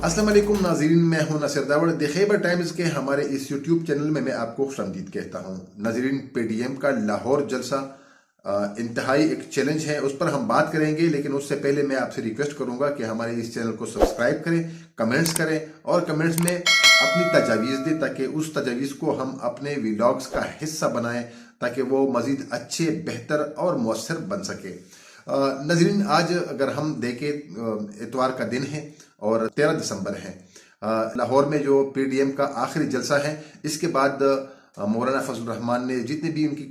अस्सलाम वालेकुम नाज़रीन, मैं हूं नसीर दावड़। द खैबर टाइम्स के हमारे इस यूट्यूब चैनल में मैं आपको खुशामदीद कहता हूं। नाज़रीन, पीडीएम का लाहौर जलसा इंतहाई एक चैलेंज है, उस पर हम बात करेंगे, लेकिन उससे पहले मैं आपसे रिक्वेस्ट करूंगा कि हमारे इस चैनल को सब्सक्राइब करें, कमेंट्स करें और कमेंट्स में अपनी तजावीज़ दें ताकि उस तजावीज़ को हम अपने व्लॉग्स का हिस्सा बनाएं ताकि वो मज़ीद अच्छे, बेहतर और मौसर बन सके। नाज़रीन, आज अगर हम देखें इतवार का दिन है और 13 दिसंबर है। लाहौर में जो पीडीएम का आखिरी जलसा है, इसके बाद मौलाना फजल रहमान ने जितने भी उनकी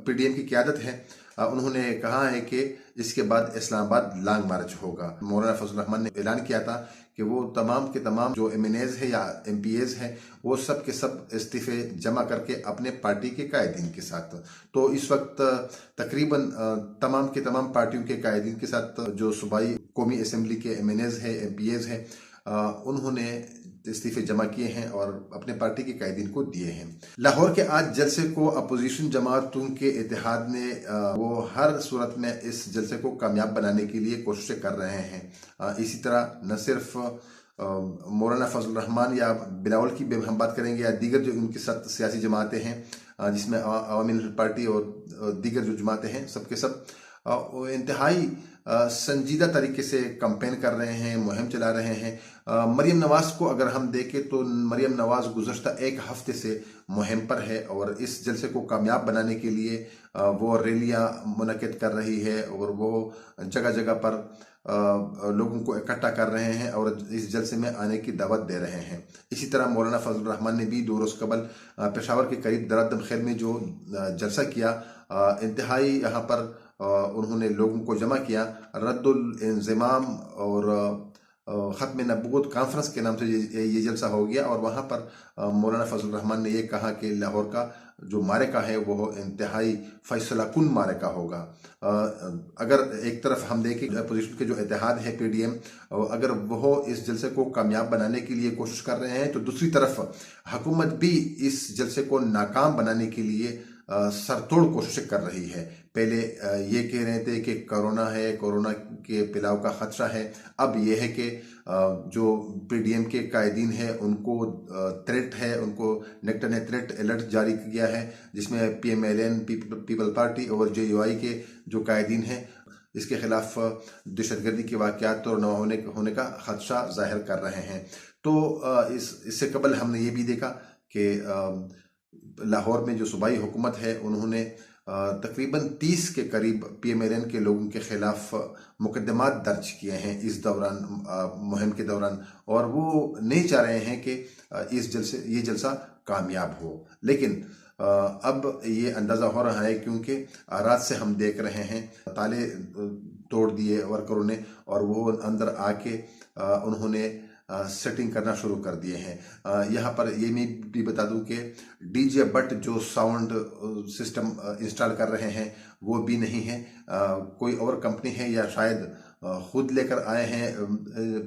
पीडीएम की क़यादत है, उन्होंने कहा है कि इसके बाद इस्लामाबाद लॉन्ग मार्च होगा। मौलाना फजल रहमान ने ऐलान किया था कि वो तमाम के तमाम जो एमएनएज है या एमपीएज हैं, वो सब के सब इस्तीफे जमा करके अपने पार्टी के कायदीन के साथ, तो इस वक्त तकरीबन तमाम के तमाम पार्टियों के कायदीन के साथ जो सूबाई कौमी असम्बली के एमएनएज है, एमपीएज हैं, उन्होंने इस्तीफे जमा किए हैं और अपने पार्टी के कायदीन को दिए हैं। लाहौर के आज जलसे को अपोजिशन जमातों के इत्तेहाद ने वो हर सूरत में इस जलसे को कामयाब बनाने के लिए कोशिशें कर रहे हैं। इसी तरह न सिर्फ मौलाना फजल रहमान या बिलावल की हम बात करेंगे या दीगर जो उनके साथ सियासी जमातें हैं, जिसमें अवामी नेशनल पार्टी और दीगर जो जमातें हैं, सबके सब इंतहाई संजीदा तरीके से कैंपेन कर रहे हैं, मुहिम चला रहे हैं। मरियम नवाज को अगर हम देखें तो मरियम नवाज गुज़श्ता एक हफ्ते से मुहिम पर है और इस जलसे को कामयाब बनाने के लिए वो रैलियां मुनक़िद कर रही है और वो जगह जगह पर लोगों को इकट्ठा कर रहे हैं और इस जलसे में आने की दावत दे रहे हैं। इसी तरह मौलाना फजल रहमान ने भी 2 रोज़ कबल पेशावर के करीब दरदम खैर में जो जलसा किया, इंतहाई यहाँ पर उन्होंने लोगों को जमा किया। रद्दुल इंज़िमाम और ख़त्म नबूवत कॉन्फ्रेंस के नाम से ये जलसा हो गया और वहाँ पर मौलाना फजल रहमान ने ये कहा कि लाहौर का जो मारेका है वो इंतहाई फैसला कुन मारेका होगा। अगर एक तरफ हम देखें अपोजिशन के जो इत्तेहाद है पीडीएम, अगर वो इस जलसे को कामयाब बनाने के लिए कोशिश कर रहे हैं, तो दूसरी तरफ हुकूमत भी इस जलसे को नाकाम बनाने के लिए सरतोड़ कोशिशें कर रही है। पहले ये कह रहे थे कि कोरोना है, कोरोना के फैलाव का खतरा है, अब यह है कि जो पीडीएम के कायदीन है उनको थ्रेट है, उनको नेक्टर ने थ्रेट अलर्ट जारी किया है, जिसमें पीएमएलएन पीपल पार्टी और जेयूआई के जो कायदीन हैं, इसके खिलाफ दहशतगर्दी के वाक़यात और न होने का खदशा जाहिर कर रहे हैं। तो इससे कबल हमने ये भी देखा कि लाहौर में जो सूबाई हुकूमत है, उन्होंने तकरीबन 30 के करीब पीएमएलएन के लोगों के खिलाफ मुकदमात दर्ज किए हैं इस दौरान, मुहिम के दौरान, और वो नहीं चाह रहे हैं कि ये जलसा कामयाब हो। लेकिन अब ये अंदाज़ा हो रहा है, क्योंकि रात से हम देख रहे हैं ताले तोड़ दिए वर्करों ने और वो अंदर आके उन्होंने सेटिंग करना शुरू कर दिए हैं। यहाँ पर ये मैं भी बता दूं कि डीजे बट जो साउंड सिस्टम इंस्टॉल कर रहे हैं वो भी नहीं है, कोई और कंपनी है या शायद खुद लेकर आए हैं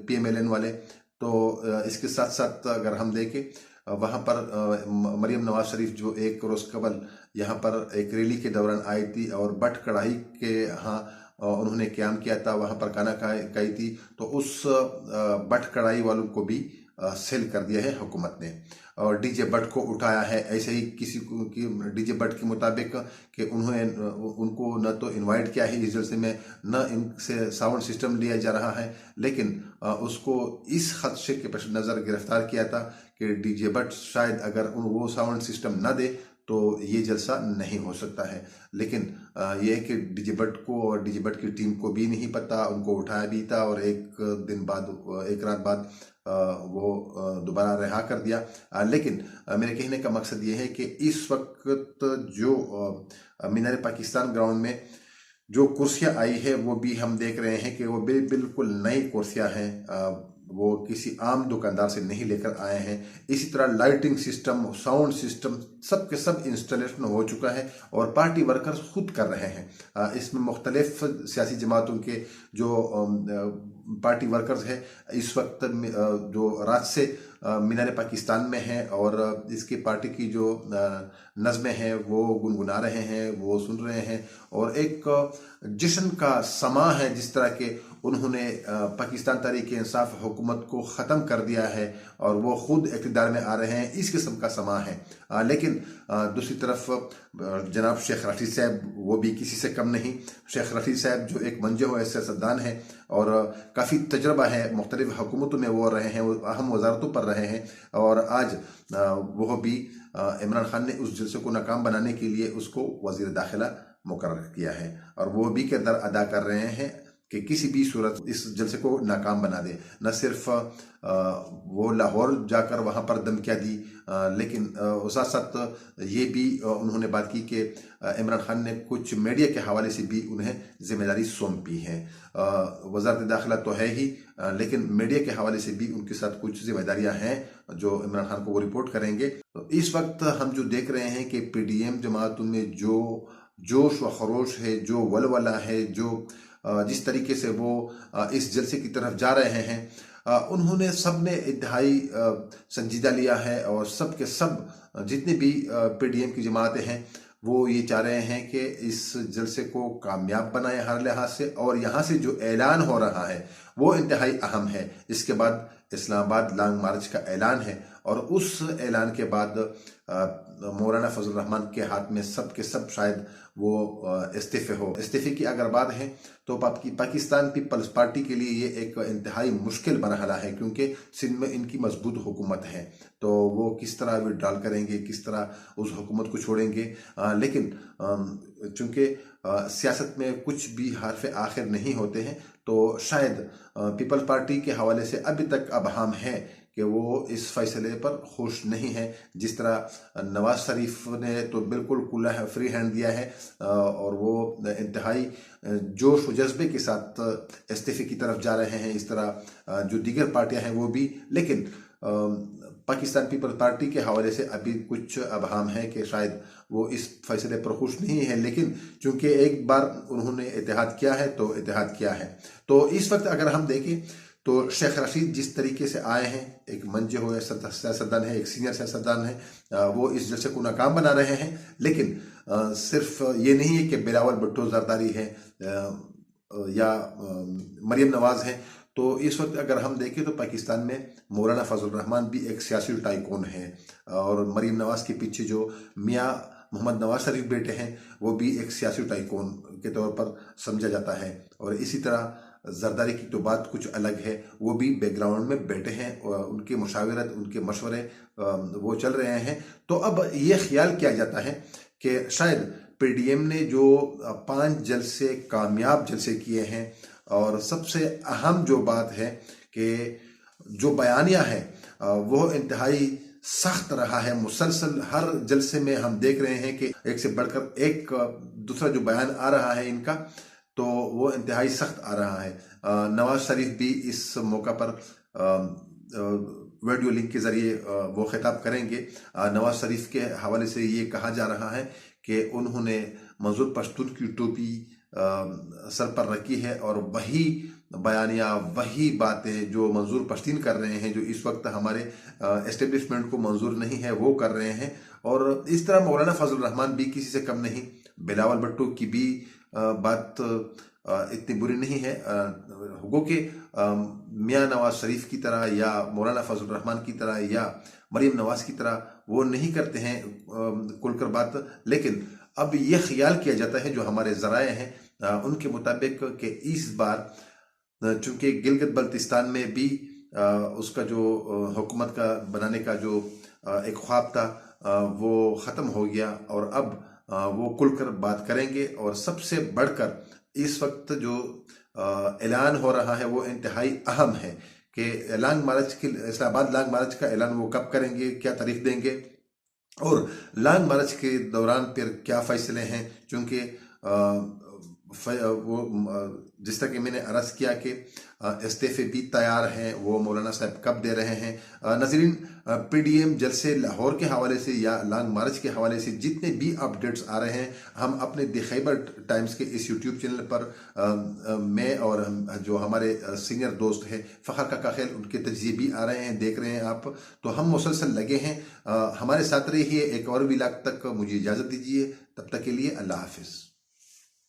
पीएमएलएन वाले। तो इसके साथ साथ अगर हम देखें, वहाँ पर मरियम नवाज शरीफ जो 1 रोज़ कबल यहाँ पर एक रैली के दौरान आई थी और बट कढ़ाई के यहाँ उन्होंने क्याम किया था, वहाँ पर खाना खाई थी, तो उस बट कढ़ाई वालों को भी सेल कर दिया है हुकूमत ने और डीजे बट को उठाया है। ऐसे ही किसी की डीजे बट के मुताबिक कि उनको न तो इनवाइट किया है इस जलसे में, न इनसे साउंड सिस्टम लिया जा रहा है, लेकिन उसको इस खदशे के पेश नज़र गिरफ्तार किया था कि डीजे बट शायद अगर वो साउंड सिस्टम न दे तो ये जलसा नहीं हो सकता है। लेकिन यह है कि डीजे बट को और डीजे बट की टीम को भी नहीं पता, उनको उठाया भी था और एक रात बाद वो दोबारा रिहा कर दिया। लेकिन मेरे कहने का मकसद ये है कि इस वक्त जो मीनार पाकिस्तान ग्राउंड में जो कुर्सियाँ आई है वो भी हम देख रहे हैं कि वो बिल्कुल नई कुर्सियाँ हैं, वो किसी आम दुकानदार से नहीं लेकर आए हैं। इसी तरह लाइटिंग सिस्टम, साउंड सिस्टम सब के सब इंस्टॉलेशन हो चुका है और पार्टी वर्कर्स खुद कर रहे हैं। इसमें मुख्तलिफ सियासी जमातों के जो पार्टी वर्कर्स हैं इस वक्त जो रात से मीनार पाकिस्तान में हैं और इसकी पार्टी की जो नज़में हैं वो गुनगुना रहे हैं, वो सुन रहे हैं और एक जश्न का समा है जिस तरह के उन्होंने पाकिस्तान तहरीक इंसाफ हुकूमत को ख़त्म कर दिया है और वो खुद इक़्तिदार में आ रहे हैं, इस किस्म का समा है। लेकिन दूसरी तरफ जनाब शेख रशीद साहब वो भी किसी से कम नहीं। शेख रशीद साहब जो एक मंजे हुए सियासतदान हैं और काफ़ी तजर्बा है, मुख्तलिफ हुकूमतों में वो रहे हैं, वो अहम वजारतों पर रहे हैं और आज वो भी इमरान खान ने उस जलसे को नाकाम बनाने के लिए उसको वज़ीर दाखिला मुकर्रर किया है और वो भी किरदार अदा कर रहे हैं कि किसी भी सूरत इस जलसे को नाकाम बना दे। न सिर्फ वो लाहौर जाकर वहाँ पर धमकियाँ दी, लेकिन साथ साथ ये भी उन्होंने बात की कि इमरान खान ने कुछ मीडिया के हवाले से भी उन्हें जिम्मेदारी सौंपी है। वज़ारत दाखिला तो है ही, लेकिन मीडिया के हवाले से भी उनके साथ कुछ जिम्मेदारियां हैं जो इमरान खान को वो रिपोर्ट करेंगे। तो इस वक्त हम जो देख रहे हैं कि PDM जमात में जो जोश व खरोश है, जो वलवला है, जो जिस तरीके से वो इस जलसे की तरफ जा रहे हैं, उन्होंने सब ने इंतहाई संजीदा लिया है और सब के सब जितने भी PDM की जमातें हैं वो ये चाह रहे हैं कि इस जलसे को कामयाब बनाए हर लिहाज से, और यहाँ से जो ऐलान हो रहा है वो इंतहाई अहम है। इसके बाद इस्लामाबाद लॉन्ग मार्च का ऐलान है और उस ऐलान के बाद मौलाना फजल रहमान के हाथ में सब के सब शायद वो इस्तीफे की अगर बात है तो पाकिस्तान पीपल्स पार्टी के लिए ये एक इंतहाई मुश्किल मरहला है, क्योंकि सिंध में इनकी मजबूत हुकूमत है। तो वो किस तरह विड्रॉल करेंगे, किस तरह उस हुकूमत को छोड़ेंगे। लेकिन चूंकि सियासत में कुछ भी हर्फ आखिर नहीं होते हैं, तो शायद पीपल्स पार्टी के हवाले से अभी तक अबहम है कि वो इस फैसले पर खुश नहीं है। जिस तरह नवाज शरीफ ने तो बिल्कुल खुला है, फ्री हैंड दिया है और वो इंतहाई जोश व जज्बे के साथ इस्तीफे की तरफ जा रहे हैं, इस तरह जो दीगर पार्टियां हैं वो भी। लेकिन पाकिस्तान पीपल्स पार्टी के हवाले से अभी कुछ अबहम है कि शायद वो इस फैसले पर खुश नहीं है, लेकिन चूंकि एक बार उन्होंने इत्तेहाद किया है तो इत्तेहाद किया है। तो इस वक्त अगर हम देखें तो शेख रशीद जिस तरीके से आए हैं, एक मंजे हुए सियासतदान है, एक सीनियर सियासतदान है, वो इस जलसे को नाकाम बना रहे हैं। लेकिन सिर्फ ये नहीं है कि बिलावल भुट्टो जरदारी है या मरियम नवाज है। तो इस वक्त अगर हम देखें तो पाकिस्तान में मौलाना फजल रहमान भी एक सियासी टाइकून है और मरियम नवाज के पीछे जो मियाँ मोहम्मद नवाज शरीफ बेटे हैं वो भी एक सियासी टाइकून के तौर पर समझा जाता है। और इसी तरह जरदारी की तो बात कुछ अलग है, वो भी बैकग्राउंड में बैठे हैं और उनके मुशावरत, उनके मशवरे वो चल रहे हैं। तो अब ये ख्याल किया जाता है कि शायद PDM ने जो 5 जलसे कामयाब जलसे किए हैं और सबसे अहम जो बात है कि जो बयानिया है वो इंतहाई सख्त रहा है। मुसलसल हर जलसे में हम देख रहे हैं कि एक से बढ़कर एक दूसरा जो बयान आ रहा है इनका, तो वो इंतहाई सख्त आ रहा है। नवाज शरीफ भी इस मौका पर वीडियो लिंक के जरिए वो खिताब करेंगे। नवाज शरीफ के हवाले से ये कहा जा रहा है कि उन्होंने मंजूर पश्तून की टोपी सर पर रखी है और वही बयानिया, वही बातें जो मंजूर पश्तीन कर रहे हैं, जो इस वक्त हमारे एस्टेब्लिशमेंट को मंजूर नहीं है, वो कर रहे हैं। और इस तरह मौलाना फजल रहमान भी किसी से कम नहीं। बिलावल भुट्टो की भी बात इतनी बुरी नहीं है। हुगो के मियाँ नवाज शरीफ की तरह या मौलाना फजल रहमान की तरह या मरियम नवाज की तरह वो नहीं करते हैं खुलकर बात। लेकिन अब ये ख्याल किया जाता है, जो हमारे ज़राए हैं उनके मुताबिक, कि इस बार चूंकि गिलगित बल्तिस्तान में भी उसका जो हुकूमत का बनाने का जो एक ख्वाब था वो ख़त्म हो गया और अब वो खुलकर बात करेंगे। और सबसे बढ़कर इस वक्त जो ऐलान हो रहा है वो इंतहाई अहम है कि लॉन्ग मार्च के इस्लामाबाद लॉन्ग मार्च का ऐलान वो कब करेंगे, क्या तारीख देंगे और लॉन्ग मार्च के दौरान फिर क्या फैसले हैं। चूँकि वो जिस तरह कि मैंने अर्ज़ किया कि इस्तीफे भी तैयार हैं, वो मौलाना साहब कब दे रहे हैं। नाज़रीन, PDM जलसे लाहौर के हवाले से या लॉन्ग मार्च के हवाले से जितने भी अपडेट्स आ रहे हैं, हम अपने द खैबर टाइम्स के इस यूट्यूब चैनल पर मैं और जो हमारे सीनियर दोस्त हैं फ़खर काका खैल, उनके तजिए भी आ रहे हैं, देख रहे हैं आप। तो हम मुसलसल लगे हैं, हमारे साथ रहिए। एक और व्लॉग तक मुझे इजाज़त दीजिए, तब तक के लिए अल्लाह हाफिज़।